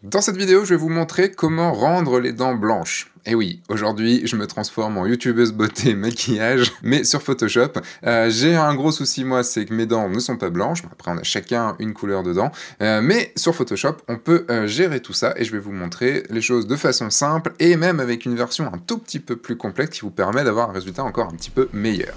Dans cette vidéo, je vais vous montrer comment rendre les dents blanches. Et oui, aujourd'hui, je me transforme en youtubeuse beauté maquillage, mais sur Photoshop. J'ai un gros souci, moi, c'est que mes dents ne sont pas blanches. Après, on a chacun une couleur de dents. Mais sur Photoshop, on peut gérer tout ça et je vais vous montrer les choses de façon simple et même avec une version un tout petit peu plus complexe qui vous permet d'avoir un résultat encore un petit peu meilleur.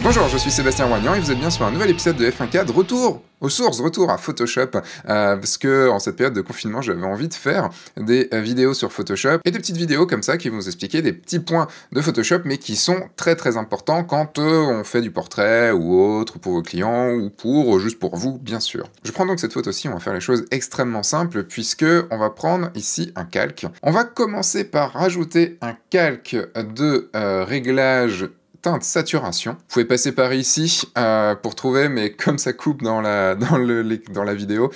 Bonjour, je suis Sébastien Roignan et vous êtes bien sur un nouvel épisode de F1CAD, retour aux sources, retour à Photoshop, parce que en cette période de confinement, j'avais envie de faire des vidéos sur Photoshop, et des petites vidéos comme ça qui vont vous expliquer des petits points de Photoshop, mais qui sont très très importants quand on fait du portrait ou autre, pour vos clients, ou juste pour vous, bien sûr. Je prends donc cette photo-ci, on va faire les choses extrêmement simples, puisque on va prendre ici un calque. On va commencer par rajouter un calque de réglage teinte saturation. Vous pouvez passer par ici pour trouver, mais comme ça coupe dans la vidéo,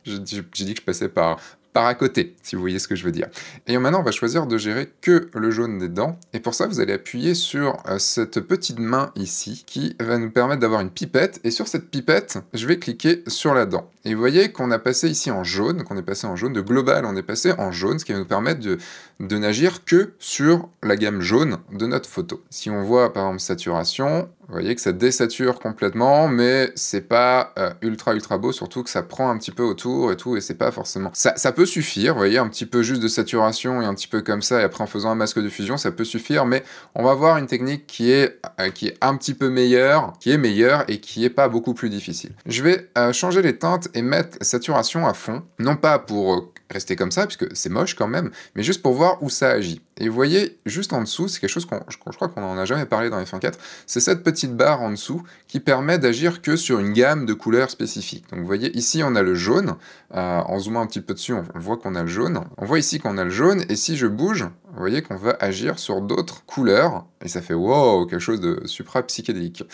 j'ai dit que je passais par à côté, si vous voyez ce que je veux dire. Et maintenant, on va choisir de gérer que le jaune des dents. Et pour ça, vous allez appuyer sur cette petite main ici, qui va nous permettre d'avoir une pipette. Et sur cette pipette, je vais cliquer sur la dent. Et vous voyez qu'on a passé ici en jaune, de global, on est passé en jaune, ce qui va nous permettre de n'agir que sur la gamme jaune de notre photo. Si on voit, par exemple, saturation, vous voyez que ça désature complètement, mais c'est pas ultra beau, surtout que ça prend un petit peu autour et tout, et c'est pas forcément... Ça peut suffire, vous voyez, un petit peu juste de saturation et un petit peu comme ça, et après en faisant un masque de fusion, ça peut suffire, mais on va voir une technique qui est un petit peu meilleure, et qui est pas beaucoup plus difficile. Je vais changer les teintes et mettre saturation à fond, non pas pour rester comme ça, puisque c'est moche quand même, mais juste pour voir où ça agit. Et vous voyez, juste en dessous, c'est quelque chose je crois qu'on en a jamais parlé dans F1.4, c'est cette petite barre en dessous qui permet d'agir que sur une gamme de couleurs spécifiques. Donc vous voyez, ici on a le jaune, en zoomant un petit peu dessus, on voit qu'on a le jaune. On voit ici qu'on a le jaune, et si je bouge, vous voyez qu'on va agir sur d'autres couleurs, et ça fait wow, quelque chose de supra-psychédélique.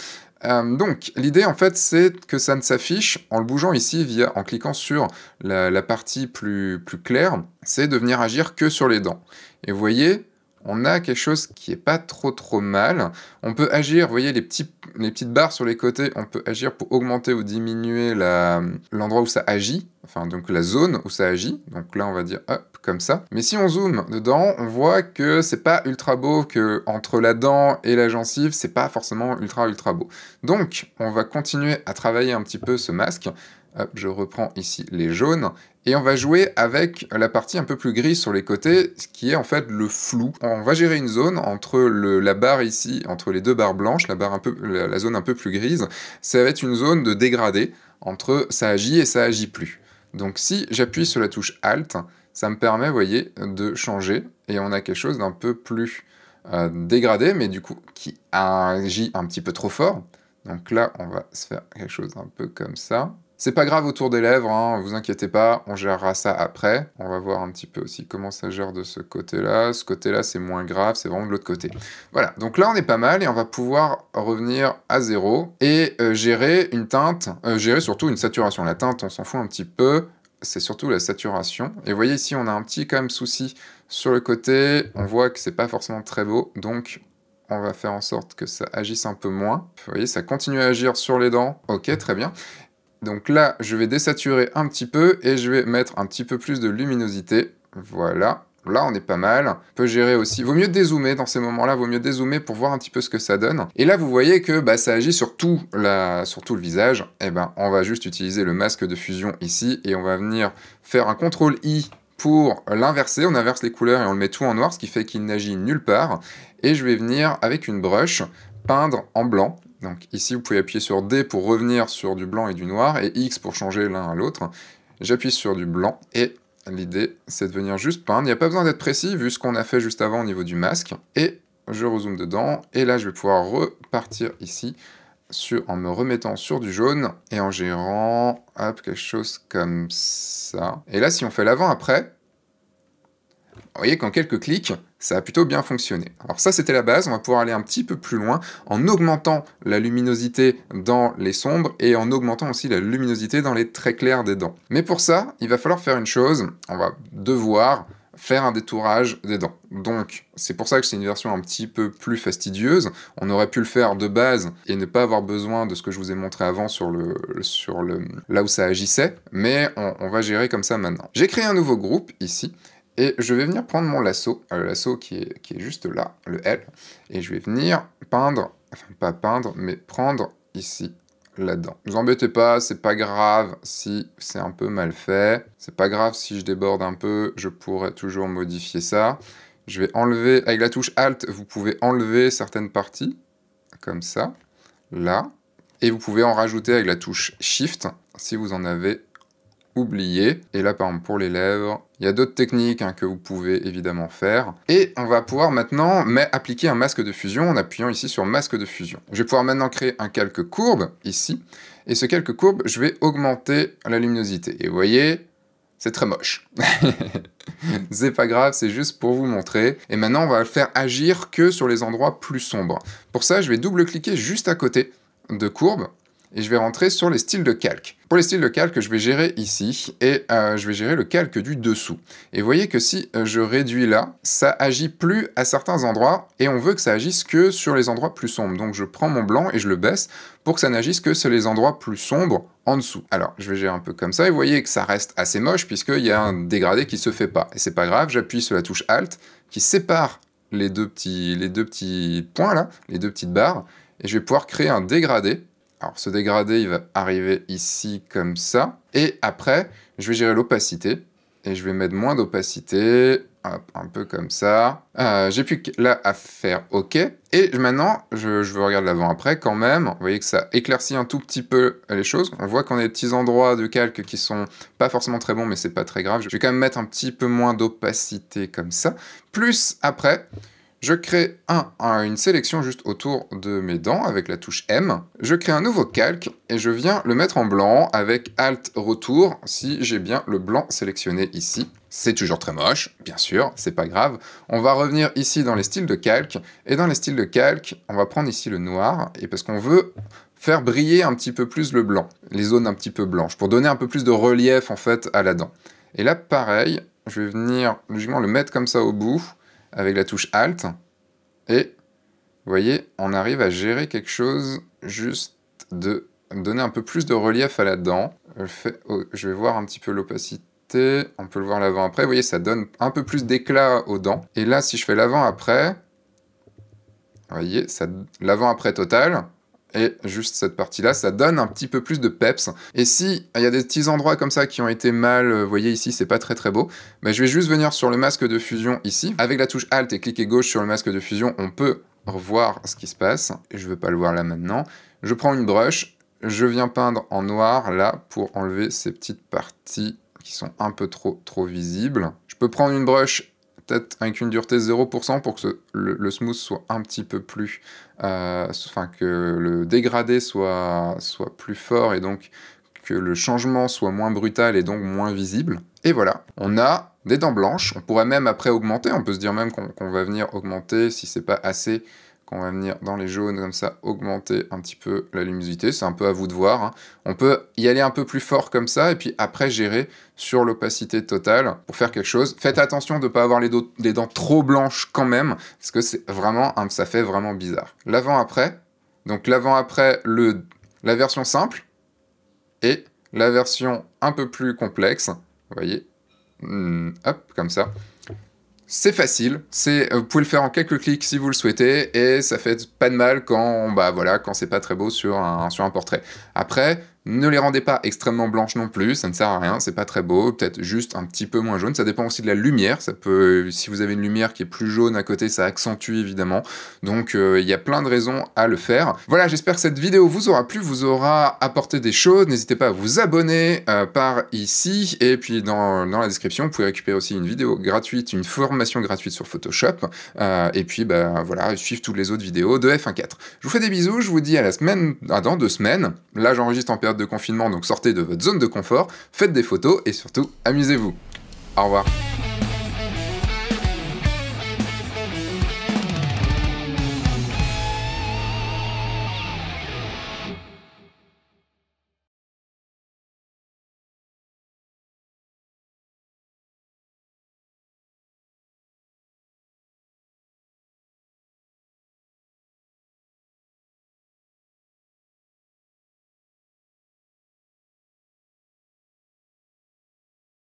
Donc, l'idée, en fait, c'est que ça ne s'affiche en le bougeant ici, en cliquant sur la partie plus claire, c'est de venir agir que sur les dents. Et vous voyez, on a quelque chose qui est pas trop mal. On peut agir, vous voyez les petites barres sur les côtés, on peut agir pour augmenter ou diminuer l'endroit où ça agit, enfin donc la zone où ça agit. Donc là on va dire hop, comme ça. Mais si on zoome dedans, on voit que c'est pas ultra beau, que entre la dent et la gencive, c'est pas forcément ultra beau. Donc on va continuer à travailler un petit peu ce masque. Hop, je reprends ici les jaunes, et on va jouer avec la partie un peu plus grise sur les côtés, ce qui est en fait le flou. On va gérer une zone entre la barre ici, entre les deux barres blanches, la zone un peu plus grise, ça va être une zone de dégradé, entre ça agit et ça agit plus. Donc si j'appuie sur la touche Alt, ça me permet, vous voyez, de changer, et on a quelque chose d'un peu plus dégradé, mais du coup qui agit un petit peu trop fort. Donc là, on va se faire quelque chose d'un peu comme ça. C'est pas grave autour des lèvres, hein, vous inquiétez pas, on gérera ça après. On va voir un petit peu aussi comment ça gère de ce côté-là. Ce côté-là, c'est moins grave, c'est vraiment de l'autre côté. Voilà, donc là, on est pas mal, et on va pouvoir revenir à 0 et gérer une teinte, gérer surtout une saturation. La teinte, on s'en fout un petit peu, c'est surtout la saturation. Et vous voyez ici, on a un petit quand même souci sur le côté, on voit que c'est pas forcément très beau, donc on va faire en sorte que ça agisse un peu moins. Vous voyez, ça continue à agir sur les dents, ok, très bien. Donc là, je vais désaturer un petit peu et je vais mettre un petit peu plus de luminosité. Voilà. Là, on est pas mal. On peut gérer aussi. Vaut mieux dézoomer dans ces moments-là. Vaut mieux dézoomer pour voir un petit peu ce que ça donne. Et là, vous voyez que ça agit sur tout le visage. Et on va juste utiliser le masque de fusion ici et on va venir faire un CTRL-I pour l'inverser. On inverse les couleurs et on le met tout en noir, ce qui fait qu'il n'agit nulle part. Et je vais venir, avec une brush, peindre en blanc. Donc ici, vous pouvez appuyer sur D pour revenir sur du blanc et du noir, et X pour changer l'un à l'autre. J'appuie sur du blanc, et l'idée, c'est de venir juste peindre. Il n'y a pas besoin d'être précis, vu ce qu'on a fait juste avant au niveau du masque. Et je rezoome dedans, et là, je vais pouvoir repartir ici, en me remettant sur du jaune, et en gérant, hop, quelque chose comme ça. Et là, si on fait l'avant-après, vous voyez qu'en quelques clics, ça a plutôt bien fonctionné. Alors ça, c'était la base. On va pouvoir aller un petit peu plus loin en augmentant la luminosité dans les sombres et en augmentant aussi la luminosité dans les traits clairs des dents. Mais pour ça, il va falloir faire une chose. On va devoir faire un détourage des dents. Donc, c'est pour ça que c'est une version un petit peu plus fastidieuse. On aurait pu le faire de base et ne pas avoir besoin de ce que je vous ai montré avant là où ça agissait, mais on va gérer comme ça maintenant. J'ai créé un nouveau groupe ici, et je vais venir prendre mon lasso, le lasso qui est juste là, le L, et je vais venir peindre, enfin pas peindre, mais prendre ici, là-dedans. Ne vous embêtez pas, c'est pas grave si c'est un peu mal fait, c'est pas grave si je déborde un peu, je pourrais toujours modifier ça. Je vais enlever, avec la touche Alt, vous pouvez enlever certaines parties, comme ça, là, et vous pouvez en rajouter avec la touche Shift, si vous en avez oublié. Et là, par exemple, pour les lèvres, il y a d'autres techniques que vous pouvez évidemment faire. Et on va pouvoir maintenant appliquer un masque de fusion en appuyant ici sur masque de fusion. Je vais pouvoir maintenant créer un calque courbe, ici. Et ce calque courbe, je vais augmenter la luminosité. Et vous voyez, c'est très moche. C'est pas grave, c'est juste pour vous montrer. Et maintenant, on va le faire agir que sur les endroits plus sombres. Pour ça, je vais double-cliquer juste à côté de courbe. Et je vais rentrer sur les styles de calque. Pour les styles de calque, je vais gérer ici, et je vais gérer le calque du dessous. Et vous voyez que si je réduis là, ça agit plus à certains endroits, et on veut que ça agisse que sur les endroits plus sombres. Donc je prends mon blanc et je le baisse pour que ça n'agisse que sur les endroits plus sombres en dessous. Alors, je vais gérer un peu comme ça, et vous voyez que ça reste assez moche, puisqu'il y a un dégradé qui se fait pas. Et c'est pas grave, j'appuie sur la touche Alt, qui sépare les deux petits points là, les deux petites barres, et je vais pouvoir créer un dégradé. Alors, ce dégradé, il va arriver ici, comme ça. Et après, je vais gérer l'opacité. Et je vais mettre moins d'opacité. Un peu comme ça. J'ai plus que là à faire OK. Et maintenant, je veux regarder l'avant-après quand même. Vous voyez que ça éclaircit un tout petit peu les choses. On voit qu'on a des petits endroits de calque qui sont pas forcément très bons, mais c'est pas très grave. Je vais quand même mettre un petit peu moins d'opacité comme ça. Plus après... je crée une sélection juste autour de mes dents avec la touche M. Je crée un nouveau calque et je viens le mettre en blanc avec Alt Retour si j'ai bien le blanc sélectionné ici. C'est toujours très moche, bien sûr, c'est pas grave. On va revenir ici dans les styles de calque. Et dans les styles de calque, on va prendre ici le noir. Et parce qu'on veut faire briller un petit peu plus le blanc, les zones un petit peu blanches, pour donner un peu plus de relief en fait à la dent. Et là, pareil, je vais venir logiquement le mettre comme ça au bout, avec la touche Alt, et vous voyez, on arrive à gérer quelque chose juste de donner un peu plus de relief à la dent. Je vais voir un petit peu l'opacité, on peut le voir l'avant-après, vous voyez, ça donne un peu plus d'éclat aux dents. Et là, si je fais l'avant-après, vous voyez, l'avant-après total, et juste cette partie-là, ça donne un petit peu plus de peps. Et si il y a des petits endroits comme ça qui ont été mal, vous voyez ici, c'est pas très très beau, bah, je vais juste venir sur le masque de fusion ici. Avec la touche Alt et cliquer gauche sur le masque de fusion, on peut revoir ce qui se passe. Et je ne veux pas le voir là maintenant. Je prends une brush, je viens peindre en noir là pour enlever ces petites parties qui sont un peu trop visibles. Je peux prendre une brush peut-être avec une dureté 0% pour que le smooth soit un petit peu plus... enfin, que le dégradé soit plus fort et donc que le changement soit moins brutal et donc moins visible. Et voilà, on a des dents blanches. On pourrait même après augmenter, on peut se dire même qu'on va venir augmenter si c'est pas assez, qu'on va venir dans les jaunes comme ça, augmenter un petit peu la luminosité, c'est un peu à vous de voir. On peut y aller un peu plus fort comme ça, et puis après gérer sur l'opacité totale pour faire quelque chose. Faites attention de ne pas avoir les dents trop blanches quand même, parce que c'est vraiment, ça fait vraiment bizarre. L'avant-après, donc l'avant-après, la version simple, et la version un peu plus complexe, vous voyez, hop, comme ça. C'est facile, vous pouvez le faire en quelques clics si vous le souhaitez, et ça fait pas de mal quand c'est pas très beau sur un portrait. Après, ne les rendez pas extrêmement blanches non plus, ça ne sert à rien, c'est pas très beau, peut-être juste un petit peu moins jaune, ça dépend aussi de la lumière, si vous avez une lumière qui est plus jaune à côté, ça accentue évidemment, donc il y a plein de raisons à le faire. Voilà, j'espère que cette vidéo vous aura plu, vous aura apporté des choses, n'hésitez pas à vous abonner par ici, et puis dans la description, vous pouvez récupérer aussi une vidéo gratuite, une formation gratuite sur Photoshop, et puis voilà, suivre toutes les autres vidéos de F1.4. Je vous fais des bisous, je vous dis dans 2 semaines, là j'enregistre en période de confinement, donc sortez de votre zone de confort, faites des photos et surtout, amusez-vous. Au revoir.